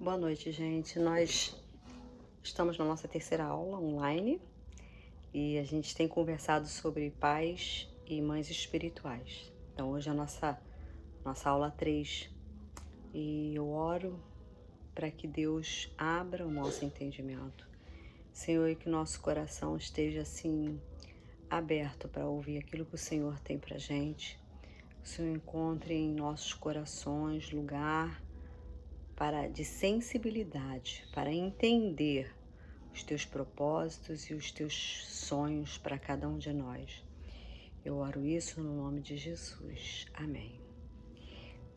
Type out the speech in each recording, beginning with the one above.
Boa noite, gente. Nós estamos na nossa terceira aula online e a gente tem conversado sobre pais e mães espirituais. Então, hoje é a nossa aula 3 e eu oro para que Deus abra o nosso entendimento. Senhor, e que nosso coração esteja assim aberto para ouvir aquilo que o Senhor tem para gente. Que o Senhor encontre em nossos corações lugar de sensibilidade, para entender os teus propósitos e os teus sonhos para cada um de nós. Eu oro isso no nome de Jesus. Amém.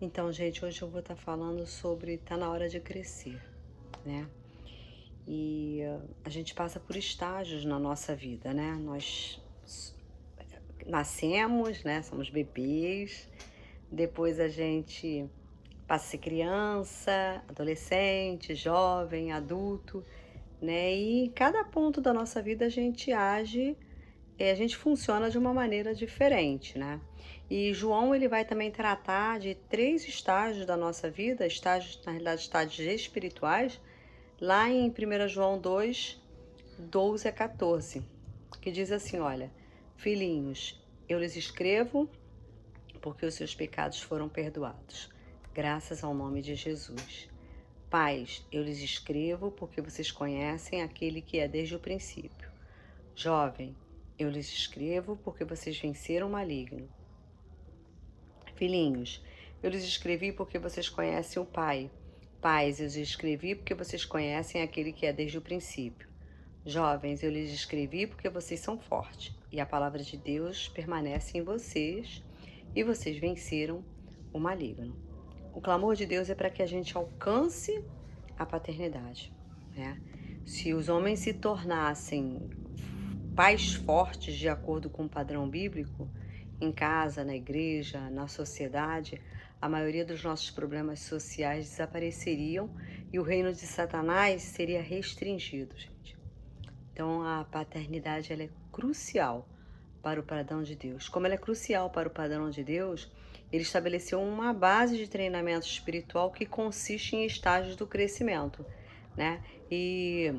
Então, gente, hoje eu vou estar falando sobre tá na hora de crescer, né? E a gente passa por estágios na nossa vida, né? Nós nascemos, né? Somos bebês, depois a gente passa a ser criança, adolescente, jovem, adulto, né? E em cada ponto da nossa vida a gente age, a gente funciona de uma maneira diferente, né? E João ele vai também tratar de 3 estágios da nossa vida, estágios, na realidade, estágios espirituais, lá em 1 João 2, 12 a 14, que diz assim, olha, filhinhos, eu lhes escrevo porque os seus pecados foram perdoados, graças ao nome de Jesus. Pais, eu lhes escrevo porque vocês conhecem aquele que é desde o princípio. Jovem, eu lhes escrevo porque vocês venceram o maligno. Filhinhos, eu lhes escrevi porque vocês conhecem o Pai. Pais, eu lhes escrevi porque vocês conhecem aquele que é desde o princípio. Jovens, eu lhes escrevi porque vocês são fortes e a palavra de Deus permanece em vocês e vocês venceram o maligno. O clamor de Deus é para que a gente alcance a paternidade, né? Se os homens se tornassem pais fortes de acordo com o padrão bíblico, em casa, na igreja, na sociedade, a maioria dos nossos problemas sociais desapareceriam e o reino de Satanás seria restringido, gente. Então a paternidade ela é crucial para o padrão de Deus. Como ela é crucial para o padrão de Deus, ele estabeleceu uma base de treinamento espiritual que consiste em estágios do crescimento, né? E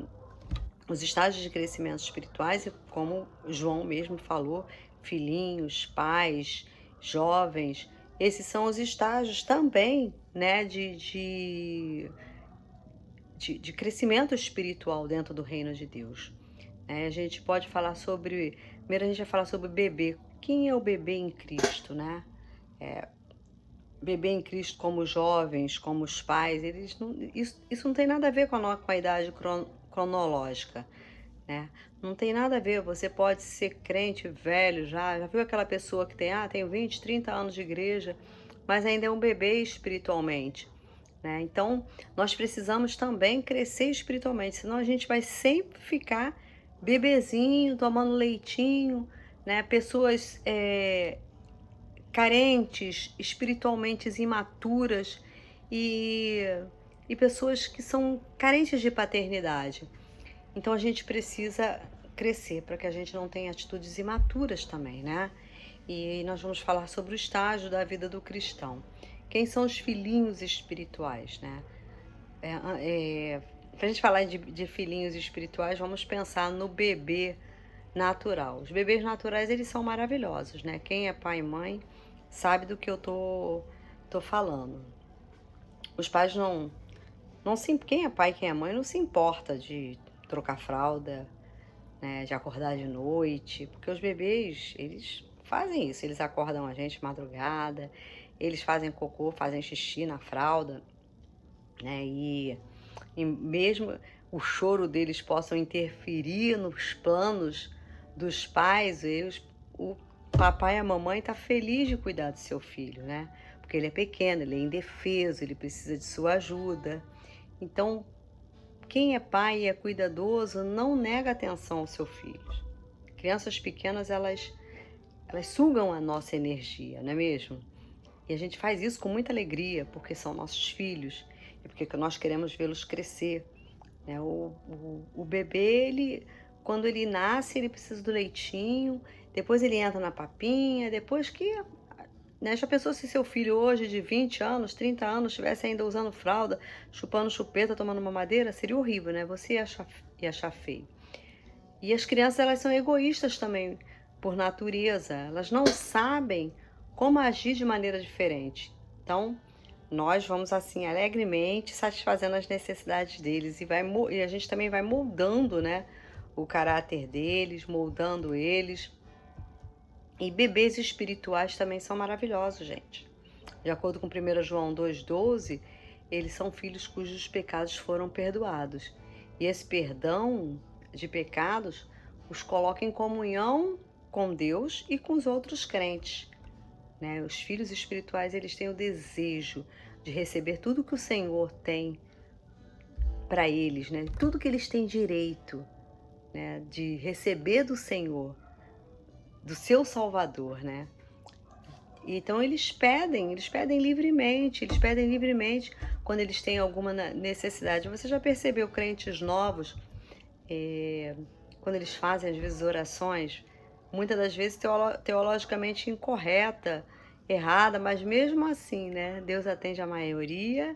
os estágios de crescimento espirituais, como João mesmo falou, filhinhos, pais, jovens, esses são os estágios também, né, de crescimento espiritual dentro do reino de Deus. A gente pode falar sobre, primeiro a gente vai falar sobre o bebê. Quem é o bebê em Cristo, né? Bebê em Cristo como os jovens, como os pais, eles não, isso não tem nada a ver com a idade cronológica, né? Não tem nada a ver, você pode ser crente velho já viu aquela pessoa que tem 20, 30 anos de igreja, mas ainda é um bebê espiritualmente, né? Então, nós precisamos também crescer espiritualmente, senão a gente vai sempre ficar bebezinho, tomando leitinho, né? Pessoas carentes, espiritualmente imaturas e, e pessoas que são carentes de paternidade. Então a gente precisa crescer para que a gente não tenha atitudes imaturas também, né? E nós vamos falar sobre o estágio da vida do cristão. Quem são os filhinhos espirituais, né? Para a gente falar de filhinhos espirituais, vamos pensar no bebê natural. Os bebês naturais, eles são maravilhosos, né? Quem é pai e mãe sabe do que eu tô falando. Os pais quem é pai e quem é mãe não se importa de trocar fralda, né, de acordar de noite, porque os bebês, eles fazem isso, eles acordam a gente de madrugada, eles fazem cocô, fazem xixi na fralda, né, e mesmo o choro deles possam interferir nos planos dos pais, o papai e a mamãe tá feliz de cuidar do seu filho, né? Porque ele é pequeno, ele é indefeso, ele precisa de sua ajuda. Então, quem é pai e é cuidadoso não nega atenção ao seu filho. Crianças pequenas, elas sugam a nossa energia, não é mesmo? E a gente faz isso com muita alegria, porque são nossos filhos e porque nós queremos vê-los crescer, né? O bebê, quando ele nasce, ele precisa do leitinho, depois ele entra na papinha, depois que Né? Já pensou se seu filho hoje de 20 anos, 30 anos, estivesse ainda usando fralda, chupando chupeta, tomando mamadeira? Seria horrível, né? Você ia achar feio. E as crianças, elas são egoístas também, por natureza. Elas não sabem como agir de maneira diferente. Então, nós vamos assim, alegremente, satisfazendo as necessidades deles. E a gente também vai moldando, né, o caráter deles, moldando eles. E bebês espirituais também são maravilhosos, gente. De acordo com 1 João 2,12, eles são filhos cujos pecados foram perdoados. E esse perdão de pecados os coloca em comunhão com Deus e com os outros crentes. Né? Os filhos espirituais, eles têm o desejo de receber tudo que o Senhor tem para eles, né? Tudo que eles têm direito, né? De receber do Senhor, do seu Salvador, né? Então eles pedem livremente quando eles têm alguma necessidade. Você já percebeu crentes novos, quando eles fazem às vezes orações, muitas das vezes teologicamente incorreta, errada, mas mesmo assim, né, Deus atende a maioria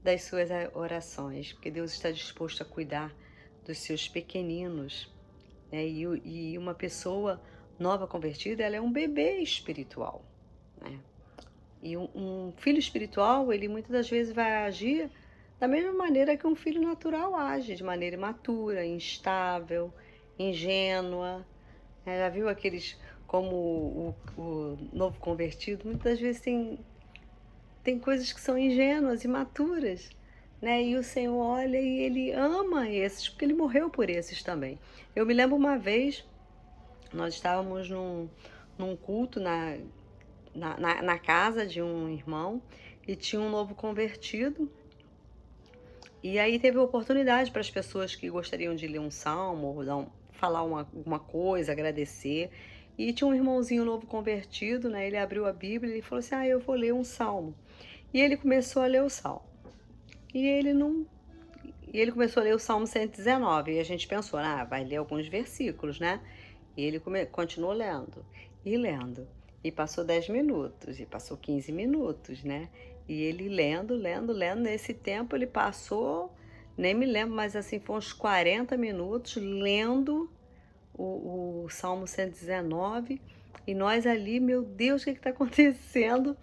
das suas orações, porque Deus está disposto a cuidar dos seus pequeninos, né? E uma pessoa nova convertida, ela é um bebê espiritual, né? E um filho espiritual, ele muitas das vezes vai agir da mesma maneira que um filho natural age, de maneira imatura, instável, ingênua. Já viu aqueles, como o novo convertido, muitas das vezes tem coisas que são ingênuas, imaturas, né? E o Senhor olha e Ele ama esses, porque Ele morreu por esses também. Eu me lembro uma vez, nós estávamos num culto na casa de um irmão e tinha um novo convertido. E aí teve oportunidade para as pessoas que gostariam de ler um salmo, ou falar alguma coisa, agradecer. E tinha um irmãozinho novo convertido, né? Ele abriu a Bíblia e falou assim: eu vou ler um salmo. E ele começou a ler o salmo. E ele começou a ler o Salmo 119. E a gente pensou, vai ler alguns versículos, né? E ele continuou lendo e lendo. E passou 10 minutos, e passou 15 minutos, né? E ele lendo. Nesse tempo ele passou, nem me lembro, mas assim, foi uns 40 minutos lendo o Salmo 119. E nós ali, meu Deus, o que está acontecendo?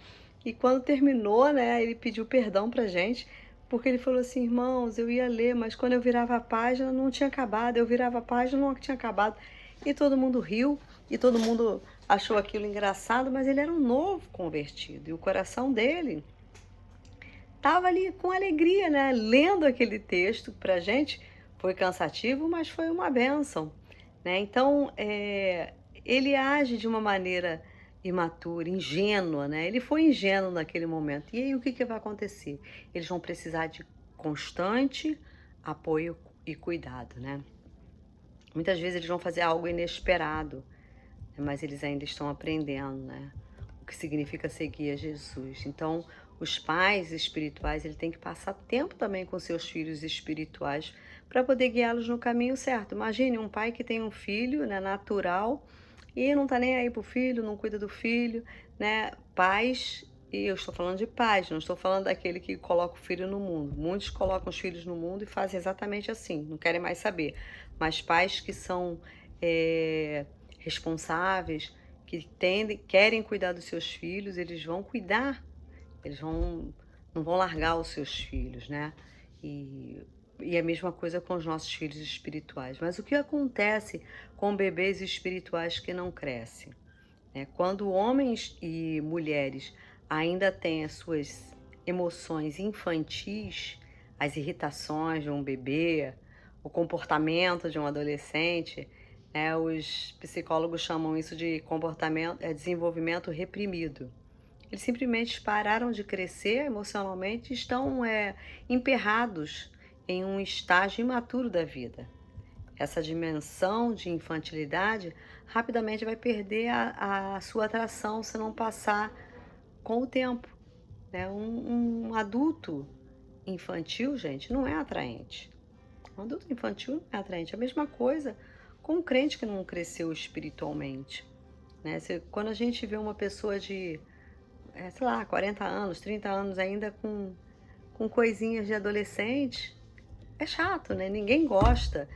E quando terminou, né, ele pediu perdão pra gente, porque ele falou assim: irmãos, eu ia ler, mas quando eu virava a página não tinha acabado, eu virava a página não tinha acabado. E todo mundo riu, e todo mundo achou aquilo engraçado, mas ele era um novo convertido, e o coração dele estava ali com alegria, né, lendo aquele texto. Pra gente foi cansativo, mas foi uma bênção, né? Então, ele age de uma maneira imatura, ingênua, né? Ele foi ingênuo naquele momento. E aí o que vai acontecer? Eles vão precisar de constante apoio e cuidado, né? Muitas vezes eles vão fazer algo inesperado, mas eles ainda estão aprendendo, né? O que significa seguir a Jesus. Então, os pais espirituais, ele tem que passar tempo também com seus filhos espirituais para poder guiá-los no caminho certo. Imagine um pai que tem um filho, né, natural, e não tá nem aí pro filho, não cuida do filho, né? Pais, e eu estou falando de pais, não estou falando daquele que coloca o filho no mundo. Muitos colocam os filhos no mundo e fazem exatamente assim, não querem mais saber. Mas pais que são responsáveis, que querem cuidar dos seus filhos, eles vão cuidar, não vão largar os seus filhos, né? E a mesma coisa com os nossos filhos espirituais. Mas o que acontece com bebês espirituais que não crescem? Quando homens e mulheres ainda têm as suas emoções infantis, as irritações de um bebê, o comportamento de um adolescente, os psicólogos chamam isso de desenvolvimento reprimido. Eles simplesmente pararam de crescer emocionalmente e estão emperrados em um estágio imaturo da vida. Essa dimensão de infantilidade rapidamente vai perder a sua atração se não passar com o tempo, né? Um adulto infantil, gente, não é atraente. Um adulto infantil não é atraente. A mesma coisa com um crente que não cresceu espiritualmente, né? Quando a gente vê uma pessoa sei lá, 40 anos, 30 anos ainda com coisinhas de adolescente, é chato, né? Ninguém gosta.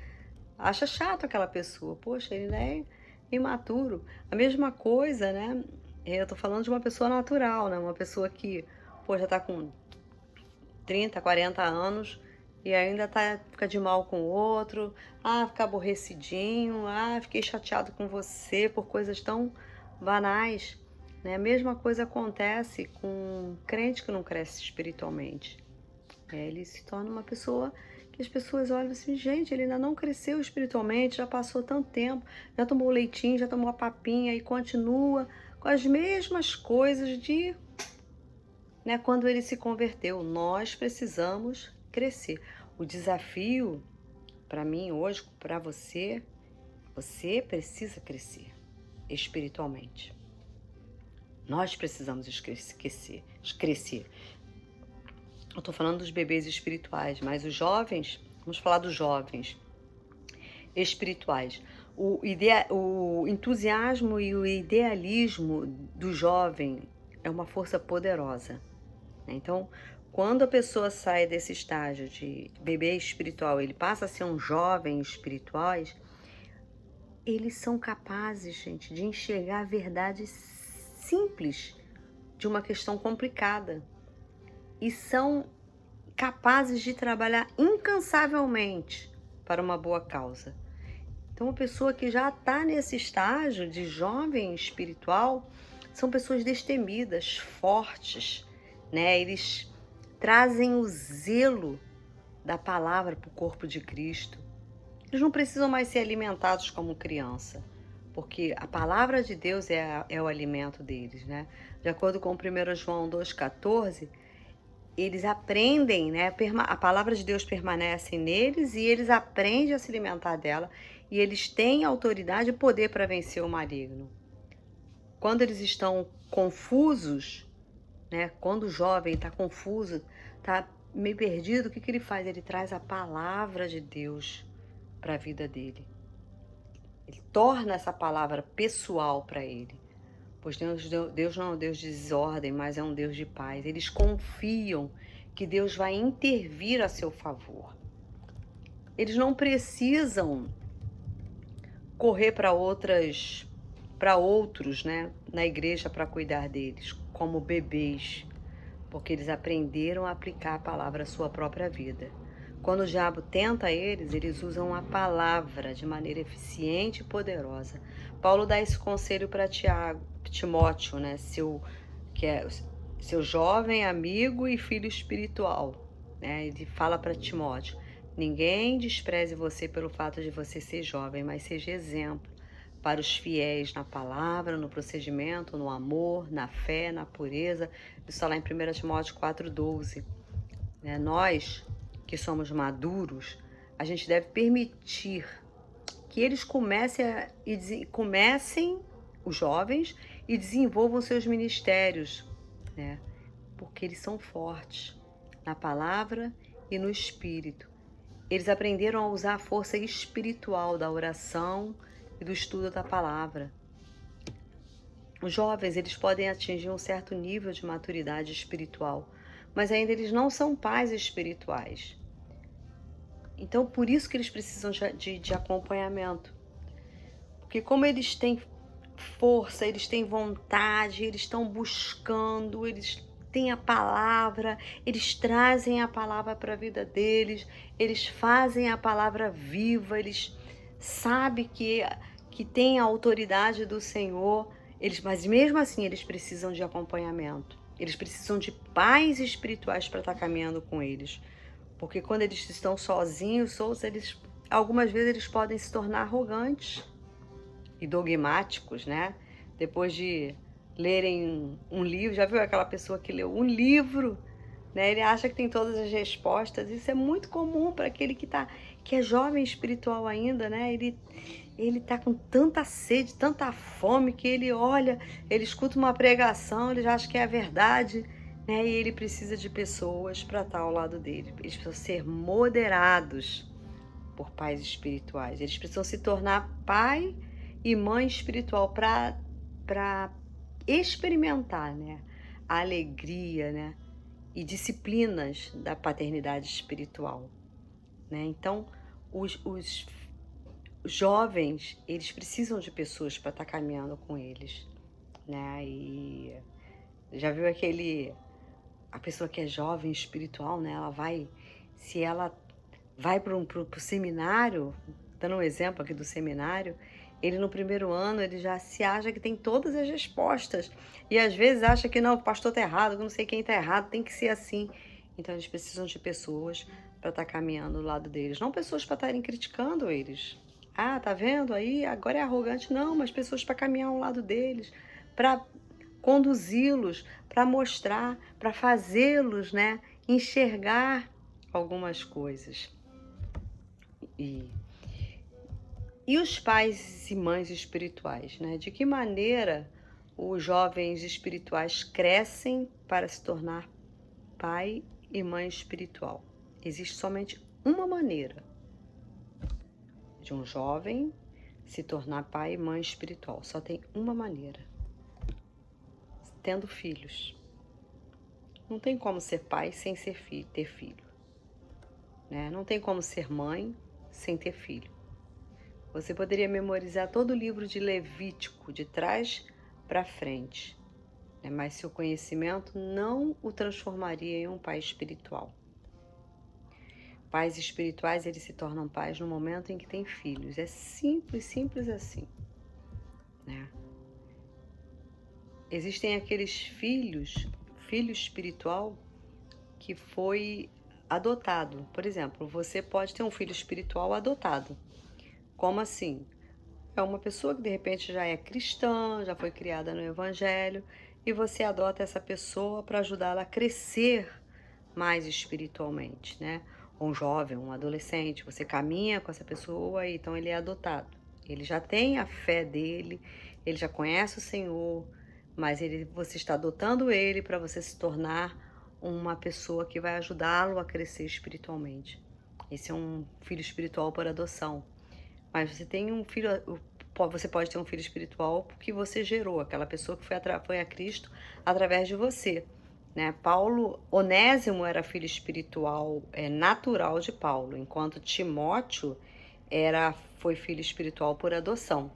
Acha chato aquela pessoa. Poxa, ele é imaturo. A mesma coisa, né? Eu tô falando de uma pessoa natural, né? Uma pessoa que, pô, já tá com 30, 40 anos e ainda fica de mal com o outro. Ah, fica aborrecidinho. Ah, fiquei chateado com você por coisas tão banais, né? A mesma coisa acontece com um crente que não cresce espiritualmente. Ele se torna uma pessoa que as pessoas olham assim, gente, ele ainda não cresceu espiritualmente, já passou tanto tempo, já tomou leitinho, já tomou a papinha e continua com as mesmas coisas de, né, quando ele se converteu. Nós precisamos crescer. O desafio para mim hoje, para você, você precisa crescer espiritualmente. Nós precisamos crescer. Eu tô falando dos bebês espirituais, mas os jovens, vamos falar dos jovens espirituais. O entusiasmo e o idealismo do jovem é uma força poderosa, né? Então, quando a pessoa sai desse estágio de bebê espiritual, ele passa a ser um jovem espiritual, eles são capazes, gente, de enxergar a verdade simples de uma questão complicada. E são capazes de trabalhar incansavelmente para uma boa causa. Então, uma pessoa que já está nesse estágio de jovem espiritual, são pessoas destemidas, fortes, né? Eles trazem o zelo da palavra para o corpo de Cristo. Eles não precisam mais ser alimentados como criança, porque a palavra de Deus é o alimento deles, né? De acordo com 1 João 2,14, eles aprendem, né? A palavra de Deus permanece neles e eles aprendem a se alimentar dela e eles têm autoridade e poder para vencer o maligno. Quando eles estão confusos, né? Quando o jovem está confuso, está meio perdido, o que ele faz? Ele traz a palavra de Deus para a vida dele. Ele torna essa palavra pessoal para ele. Pois Deus não é um Deus de desordem, mas é um Deus de paz. Eles confiam que Deus vai intervir a seu favor. Eles não precisam correr para outros, né, na igreja para cuidar deles, como bebês, porque eles aprenderam a aplicar a palavra à sua própria vida. Quando o diabo tenta eles usam a palavra de maneira eficiente e poderosa. Paulo dá esse conselho para Timóteo, né? Que é seu jovem amigo e filho espiritual, né? Ele fala para Timóteo: ninguém despreze você pelo fato de você ser jovem, mas seja exemplo para os fiéis na palavra, no procedimento, no amor, na fé, na pureza. Isso está lá em 1 Timóteo 4,12. Né? Nós que somos maduros, a gente deve permitir que eles comecem, os jovens, e desenvolvam seus ministérios, né? Porque eles são fortes na palavra e no espírito. Eles aprenderam a usar a força espiritual da oração e do estudo da palavra. Os jovens, eles podem atingir um certo nível de maturidade espiritual, mas ainda eles não são pais espirituais. Então, por isso que eles precisam de acompanhamento. Porque como eles têm força, eles têm vontade, eles estão buscando, eles têm a palavra, eles trazem a palavra para a vida deles, eles fazem a palavra viva, eles sabem que tem a autoridade do Senhor, mas mesmo assim eles precisam de acompanhamento. Eles precisam de pais espirituais para estar caminhando com eles. Porque quando eles estão sozinhos, algumas vezes eles podem se tornar arrogantes e dogmáticos, né? Depois de lerem um livro, já viu aquela pessoa que leu um livro, né? Ele acha que tem todas as respostas. Isso é muito comum para aquele que é jovem espiritual ainda, né? Ele tá com tanta sede, tanta fome, que ele olha, ele escuta uma pregação, ele já acha que é a verdade, né? E ele precisa de pessoas para estar ao lado dele. Eles precisam ser moderados por pais espirituais. Eles precisam se tornar pai e mãe espiritual para experimentar, né? alegria, né? E disciplinas da paternidade espiritual, né? Então, os jovens, eles precisam de pessoas para estar caminhando com eles, né? E já viu a pessoa que é jovem espiritual, né? Se ela vai para pro seminário, dando um exemplo aqui do seminário, ele no primeiro ano, ele já se acha que tem todas as respostas. E às vezes acha que não, o pastor tá errado, que não sei quem tá errado, tem que ser assim. Então eles precisam de pessoas para estar caminhando do lado deles, não pessoas para estarem criticando eles. Ah, tá vendo aí? Agora é arrogante. Não, mas pessoas para caminhar ao lado deles, para conduzi-los, para mostrar, para fazê-los, né, enxergar algumas coisas. E, e os pais e mães espirituais, né? De que maneira os jovens espirituais crescem para se tornar pai e mãe espiritual? Existe somente uma maneira de um jovem se tornar pai e mãe espiritual. Só tem uma maneira: tendo filhos. Não tem como ser pai sem ter filho, né? Não tem como ser mãe sem ter filho. Você poderia memorizar todo o livro de Levítico, de trás para frente, né? Mas seu conhecimento não o transformaria em um pai espiritual. Pais espirituais, eles se tornam pais no momento em que têm filhos. É simples, simples assim, né? Existem aqueles filho espiritual que foi adotado. Por exemplo, você pode ter um filho espiritual adotado. Como assim? É uma pessoa que de repente já é cristã, já foi criada no evangelho, e você adota essa pessoa para ajudá-la a crescer mais espiritualmente, né? Um jovem, um adolescente, você caminha com essa pessoa e então ele é adotado. Ele já tem a fé dele, ele já conhece o Senhor, mas você está adotando ele para você se tornar uma pessoa que vai ajudá-lo a crescer espiritualmente. Esse é um filho espiritual por adoção. Mas você tem um filho, você pode ter um filho espiritual porque você gerou, aquela pessoa que foi a Cristo através de você, né? Onésimo era filho espiritual natural de Paulo, enquanto Timóteo foi filho espiritual por adoção,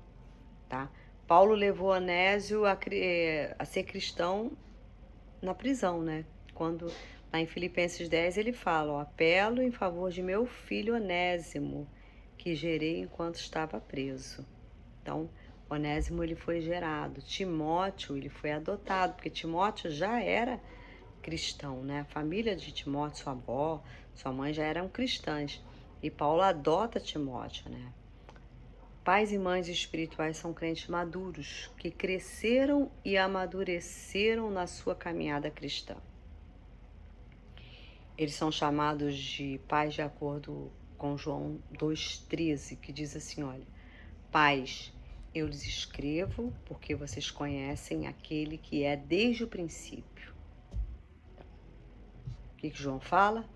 tá? Paulo levou Onésio a ser cristão na prisão, né? Quando lá em Filipenses 10 ele fala, ó, apelo em favor de meu filho Onésimo, que gerei enquanto estava preso. Então, Onésimo ele foi gerado. Timóteo ele foi adotado, porque Timóteo já era cristão, né? A família de Timóteo, sua avó, sua mãe já eram cristãs. E Paulo adota Timóteo, né? Pais e mães espirituais são crentes maduros, que cresceram e amadureceram na sua caminhada cristã. Eles são chamados de pais de acordo com João 2,13, que diz assim, olha, pais, eu lhes escrevo porque vocês conhecem aquele que é desde o princípio. O que João fala?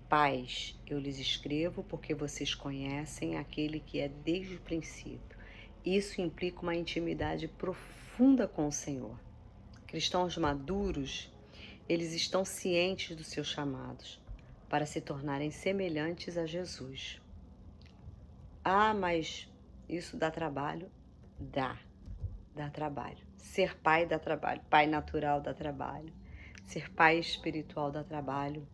Pais, eu lhes escrevo porque vocês conhecem aquele que é desde o princípio. Isso implica uma intimidade profunda com o Senhor. Cristãos maduros, eles estão cientes dos seus chamados para se tornarem semelhantes a Jesus. Ah, mas isso dá trabalho? Dá trabalho. Ser pai dá trabalho, pai natural dá trabalho. Ser pai espiritual dá trabalho.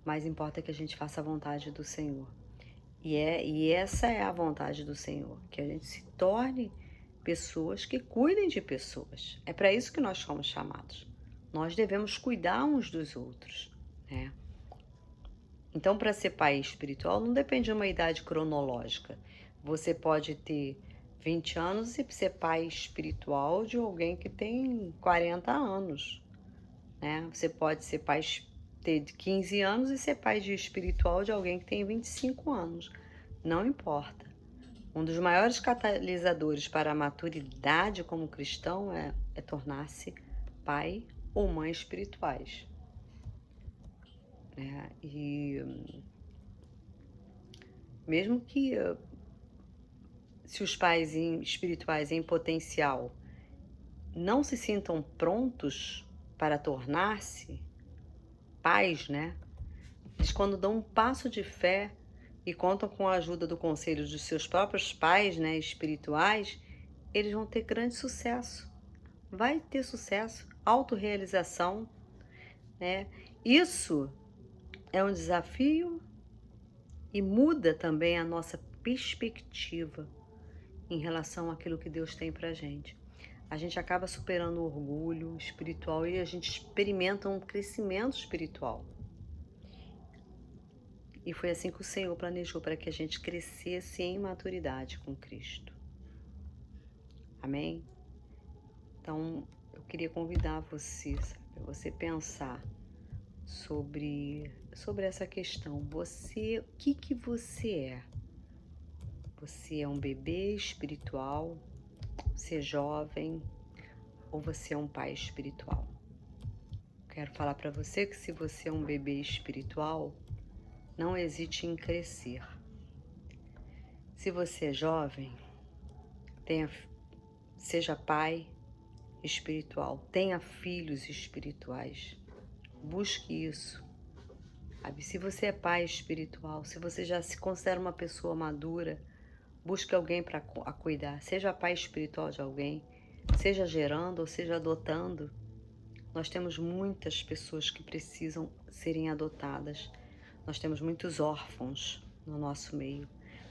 Mas importa que a gente faça a vontade do Senhor. E essa é a vontade do Senhor, que a gente se torne pessoas que cuidem de pessoas. É para isso que nós somos chamados. Nós devemos cuidar uns dos outros, né? Então, para ser pai espiritual, não depende de uma idade cronológica. Você pode ter 20 anos e ser pai espiritual de alguém que tem 40 anos, né? Você pode ser pai, ter 15 anos e ser pai espiritual de alguém que tem 25 anos. Não importa. Um dos maiores catalisadores para a maturidade como cristão é tornar-se pai ou mãe espirituais, né? E mesmo que se os pais espirituais em potencial não se sintam prontos para tornar-se pais, né? Eles, quando dão um passo de fé e contam com a ajuda do conselho dos seus próprios pais, né, espirituais, eles vão ter grande sucesso. Vai ter sucesso, autorrealização, né? Isso é um desafio e muda também a nossa perspectiva em relação àquilo que Deus tem pra gente. A gente acaba superando o orgulho espiritual e a gente experimenta um crescimento espiritual. E foi assim que o Senhor planejou para que a gente crescesse em maturidade com Cristo. Amém? Então, eu queria convidar você, sabe, a você pensar sobre essa questão. Você, o que você é? Você é um bebê espiritual? Você é jovem? Ou você é um pai espiritual? Quero falar para você que se você é um bebê espiritual, não hesite em crescer. Se você é jovem, seja pai espiritual, tenha filhos espirituais. Busque isso. Sabe? Se você é pai espiritual, se você já se considera uma pessoa madura, busque alguém para cuidar. Seja pai espiritual de alguém, seja gerando ou seja adotando. Nós temos muitas pessoas que precisam serem adotadas. Nós temos muitos órfãos no nosso meio.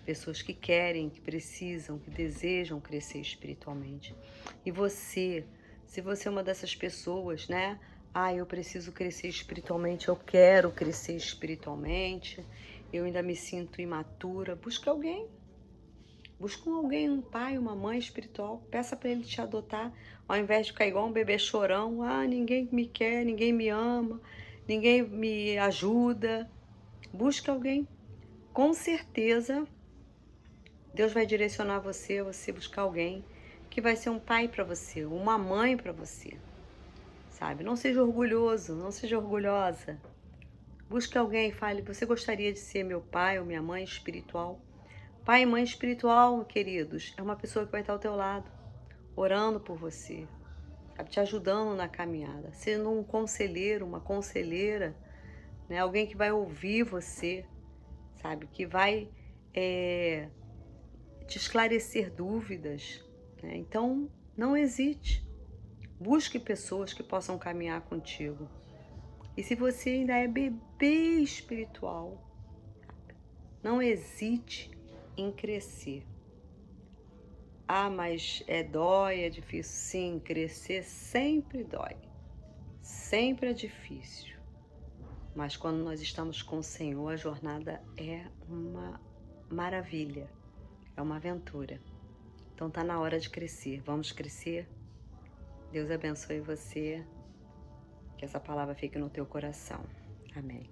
Pessoas que querem, que precisam, que desejam crescer espiritualmente. E você, se você é uma dessas pessoas, né? Eu preciso crescer espiritualmente, eu quero crescer espiritualmente, eu ainda me sinto imatura. Busca alguém. Busca alguém, um pai, uma mãe espiritual. Peça para ele te adotar, ao invés de ficar igual um bebê chorão. Ninguém me quer, ninguém me ama, ninguém me ajuda. Busca alguém. Com certeza, Deus vai direcionar você a você buscar alguém que vai ser um pai para você, uma mãe para você, sabe? Não seja orgulhoso, não seja orgulhosa. Busque alguém e fale, você gostaria de ser meu pai ou minha mãe espiritual? Pai e mãe espiritual, queridos, é uma pessoa que vai estar ao teu lado, orando por você, sabe? Te ajudando na caminhada, sendo um conselheiro, uma conselheira, né? Alguém que vai ouvir você, sabe? Que vai te esclarecer dúvidas, né? Então, não hesite. Busque pessoas que possam caminhar contigo. E se você ainda é bebê espiritual, não hesite em crescer. Mas dói, é difícil. Sim, crescer sempre dói. Sempre é difícil. Mas quando nós estamos com o Senhor, a jornada é uma maravilha. É uma aventura. Então tá na hora de crescer. Vamos crescer? Deus abençoe você. Que essa palavra fique no teu coração. Amém.